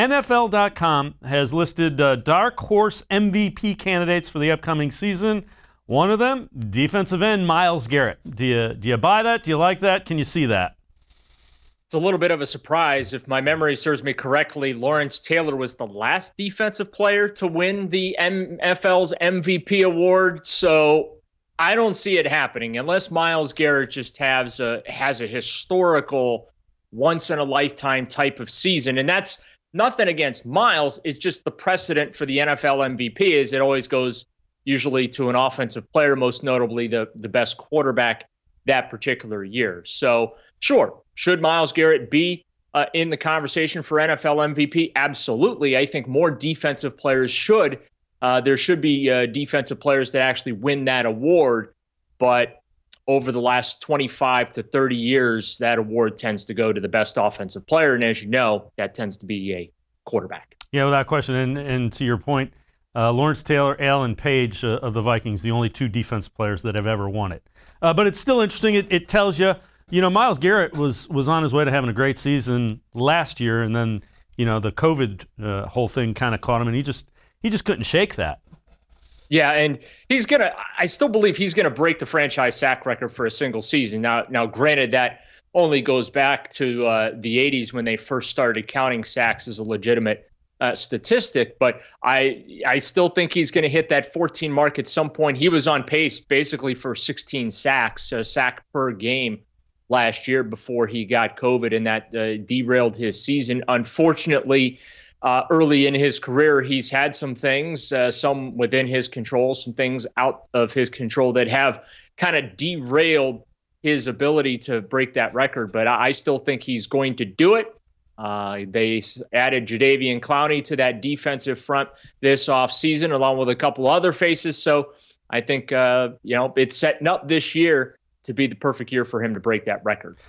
NFL.com has listed dark horse MVP candidates for the upcoming season. One of them, defensive end Myles Garrett. Do you buy that? Do you like that? Can you see that? It's a little bit of a surprise. If my memory serves me correctly, Lawrence Taylor was the last defensive player to win the NFL's MVP award. So I don't see it happening unless Myles Garrett just has a historical once-in-a-lifetime type of season. And that's nothing against Myles. It's just the precedent for the NFL MVP is it always goes usually to an offensive player, most notably the best quarterback that particular year. So sure, should Myles Garrett be in the conversation for NFL MVP? Absolutely. I think more defensive players should. There should be defensive players that actually win that award. But over the last 25 to 30 years, that award tends to go to the best offensive player. And as you know, that tends to be a quarterback. Yeah, without question. And to your point, Lawrence Taylor, Alan Page of the Vikings, the only two defensive players that have ever won it. But it's still interesting. It tells you, Myles Garrett was on his way to having a great season last year, and then, the COVID whole thing kind of caught him, and he just couldn't shake that. Yeah, and I still believe he's gonna break the franchise sack record for a single season. Now, granted, that only goes back to the 80s when they first started counting sacks as a legitimate statistic, but I still think he's going to hit that 14 mark at some point. He was on pace basically for 16 sacks, a sack per game last year before he got COVID, and that derailed his season. Unfortunately, early in his career, he's had some things, some within his control, some things out of his control that have kind of derailed his ability to break that record. But I still think he's going to do it. They added Jadeveon Clowney to that defensive front this offseason, along with a couple other faces. So I think, it's setting up this year to be the perfect year for him to break that record.